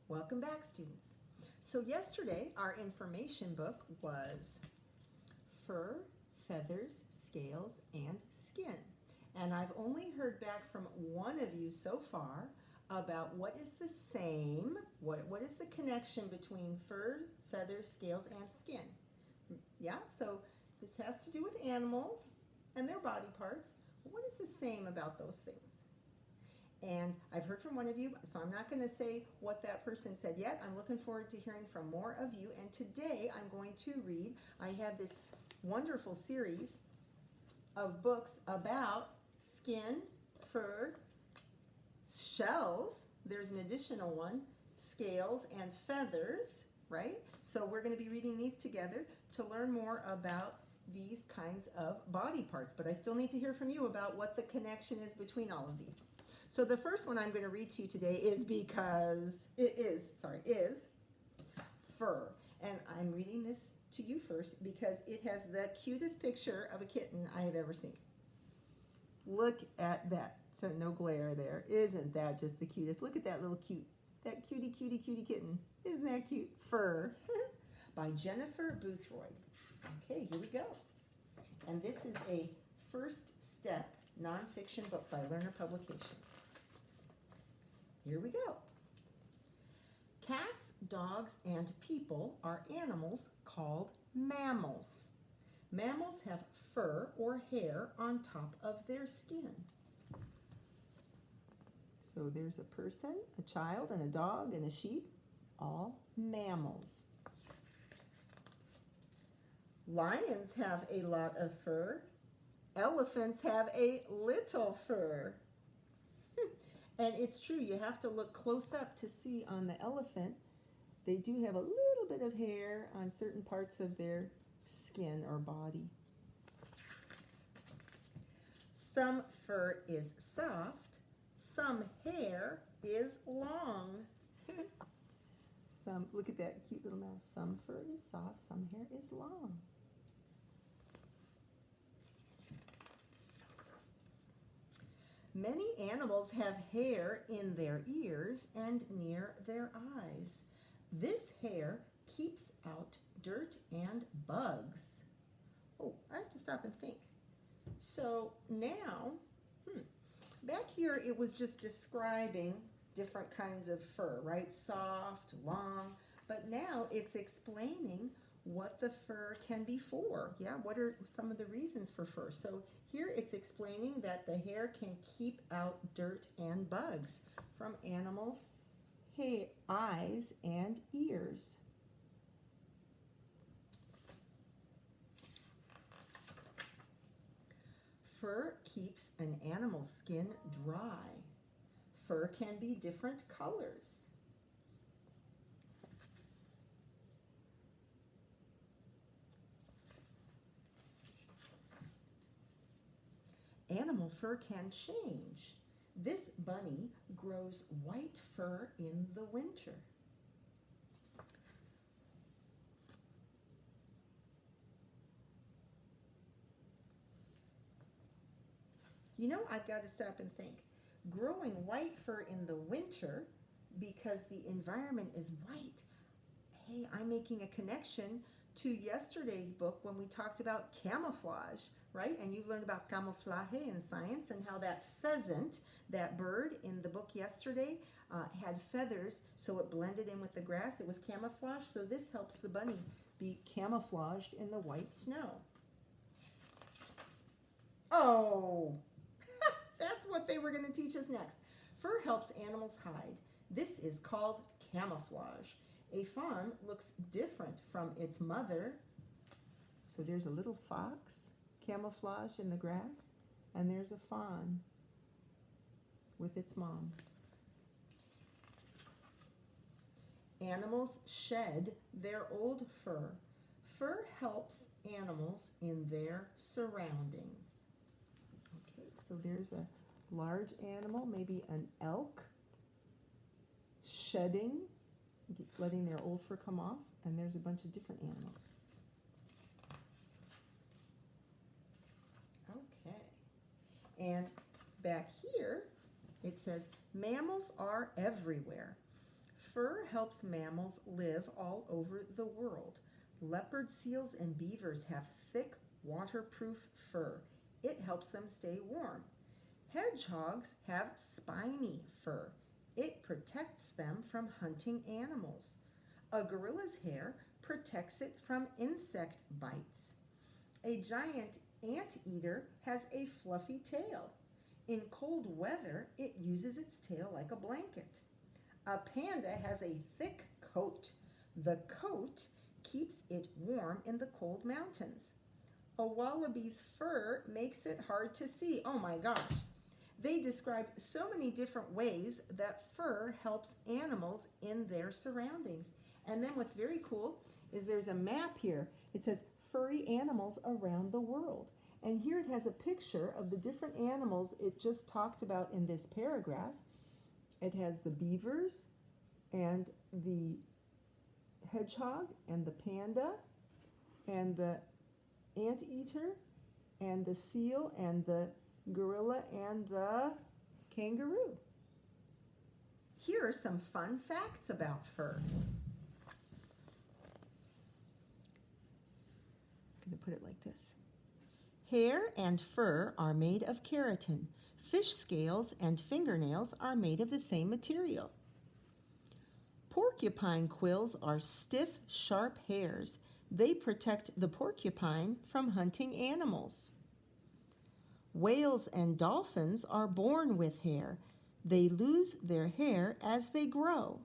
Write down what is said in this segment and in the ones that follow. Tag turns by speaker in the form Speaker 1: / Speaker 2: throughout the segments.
Speaker 1: Welcome back, students. So yesterday, our information book was fur, feathers, scales, and skin. And I've only heard back from one of you so far about what is the same, what is the connection between fur, feathers, scales, and skin. Yeah, so this has to do with animals and their body parts. What is the same about those things? And I've heard from one of you, so I'm not going to say what that person said yet. I'm looking forward to hearing from more of you. And today I'm going to read, I have this wonderful series of books about skin, fur, shells. There's an additional one, scales and feathers, right? So we're going to be reading these together to learn more about these kinds of body parts. But I still need to hear from you about what the connection is between all of these. So the first one I'm going to read to you today is is fur. And I'm reading this to you first because it has the cutest picture of a kitten I have ever seen. Look at that. So no glare there. Isn't that just the cutest? Look at that little that cutie kitten. Isn't that cute? Fur. By Jennifer Boothroyd. Okay, here we go. And this is a first step nonfiction book by Lerner Publications. Here we go. Cats, dogs, and people are animals called mammals. Mammals have fur or hair on top of their skin. So there's a person, a child, and a dog, and a sheep, all mammals. Lions have a lot of fur. Elephants have a little fur. And it's true, you have to look close up to see on the elephant. They do have a little bit of hair on certain parts of their skin or body. Some fur is soft, some hair is long. Look at that cute little mouse. Some fur is soft, some hair is long. Many animals have hair in their ears and near their eyes. This hair keeps out dirt and bugs. Oh, I have to stop and think. So now, back here it was just describing different kinds of fur, right? Soft, long, but now it's explaining what the fur can be for. Yeah, what are some of the reasons for fur? So here it's explaining that the hair can keep out dirt and bugs from animals' eyes and ears. Fur keeps an animal's skin dry. Fur can be different colors. Animal fur can change. This bunny grows white fur in the winter. You know, I've got to stop and think. Growing white fur in the winter because the environment is white. Hey, I'm making a connection to yesterday's book when we talked about camouflage, right? And you've learned about camouflage in science and how that pheasant, that bird in the book yesterday, had feathers, so it blended in with the grass. It was camouflage, so this helps the bunny be camouflaged in the white snow. Oh, that's what they were going to teach us next. Fur helps animals hide. This is called camouflage. A fawn looks different from its mother. So there's a little fox camouflaged in the grass, and there's a fawn with its mom. Animals shed their old fur. Fur helps animals in their surroundings. Okay, so there's a large animal, maybe an elk, shedding, letting their old fur come off, and there's a bunch of different animals. Okay, and back here it says mammals are everywhere. Fur helps mammals live all over the world. Leopard seals and beavers have thick, waterproof fur. It helps them stay warm. Hedgehogs have spiny fur. It protects them from hunting animals. A gorilla's hair protects it from insect bites. A giant anteater has a fluffy tail. In cold weather, it uses its tail like a blanket. A panda has a thick coat. The coat keeps it warm in the cold mountains. A wallaby's fur makes it hard to see. Oh my gosh. They described so many different ways that fur helps animals in their surroundings. And then what's very cool is there's a map here. It says furry animals around the world. And here it has a picture of the different animals it just talked about in this paragraph. It has the beavers and the hedgehog and the panda and the anteater and the seal and the gorilla and the kangaroo. Here are some fun facts about fur. I'm going to put it like this. Hair and fur are made of keratin. Fish scales and fingernails are made of the same material. Porcupine quills are stiff, sharp hairs. They protect the porcupine from hunting animals. Whales and dolphins are born with hair. They lose their hair as they grow.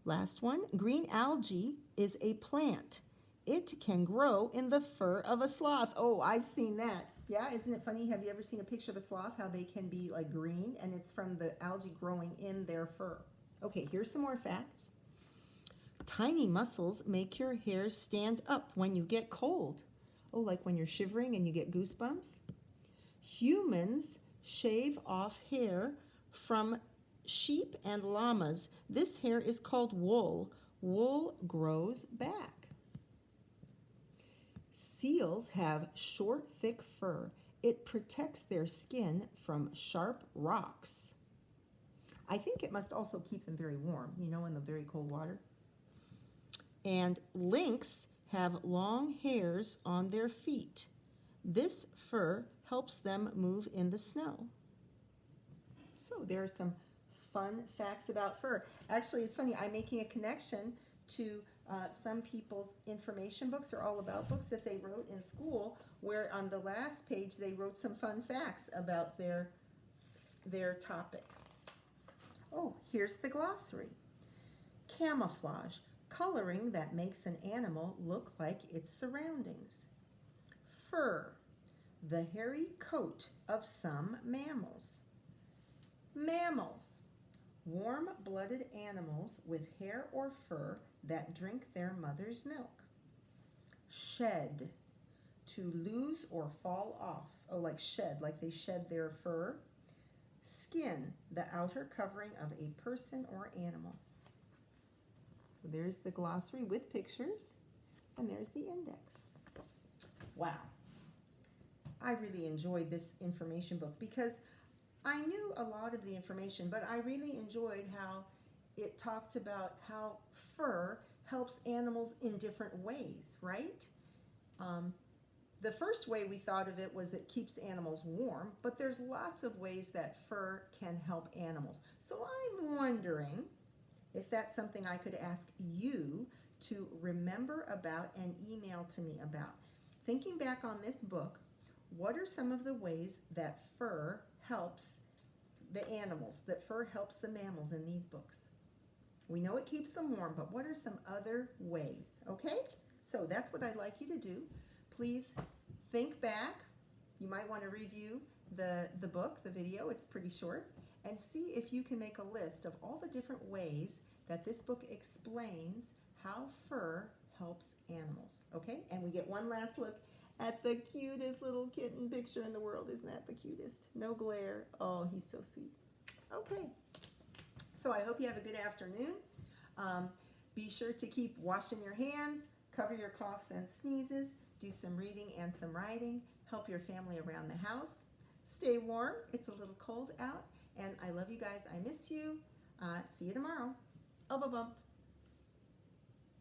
Speaker 1: Last one, green algae is a plant. It can grow in the fur of a sloth. Oh, I've seen that. Yeah, isn't it funny? Have you ever seen a picture of a sloth, how they can be like green, and it's from the algae growing in their fur. Okay, here's some more facts. Tiny muscles make your hairs stand up when you get cold. Oh, like when you're shivering and you get goosebumps. Humans shave off hair from sheep and llamas. This hair is called wool. Wool grows back. Seals have short, thick fur. It protects their skin from sharp rocks. I think it must also keep them very warm, you know, in the very cold water. And lynx have long hairs on their feet. This fur helps them move in the snow. So there are some fun facts about fur. Actually, it's funny, I'm making a connection to some people's information books or all about books that they wrote in school, where on the last page they wrote some fun facts about their topic. Oh, here's the glossary. Camouflage, coloring that makes an animal look like its surroundings. Fur, the hairy coat of some mammals. Mammals, warm-blooded animals with hair or fur that drink their mother's milk. Shed, to lose or fall off. Oh, like shed, like they shed their fur. Skin, the outer covering of a person or animal. So there's the glossary with pictures, and there's the index. Wow. I really enjoyed this information book because I knew a lot of the information, but I really enjoyed how it talked about how fur helps animals in different ways, right? The first way we thought of it was it keeps animals warm, but there's lots of ways that fur can help animals. So I'm wondering if that's something I could ask you to remember about and email to me about. Thinking back on this book, what are some of the ways that fur helps the animals, that fur helps the mammals in these books? We know it keeps them warm, but what are some other ways? Okay? So that's what I'd like you to do. Please think back. You might want to review the book, the video. It's pretty short. And see if you can make a list of all the different ways that this book explains how fur helps animals. Okay? And we get one last look at the cutest little kitten picture in the world. Isn't that the cutest? No glare. Oh, he's so sweet. Okay. So I hope you have a good afternoon. Be sure to keep washing your hands, cover your coughs and sneezes, do some reading and some writing, help your family around the house. Stay warm. It's a little cold out, and I love you guys. I miss you. See you tomorrow. Bump.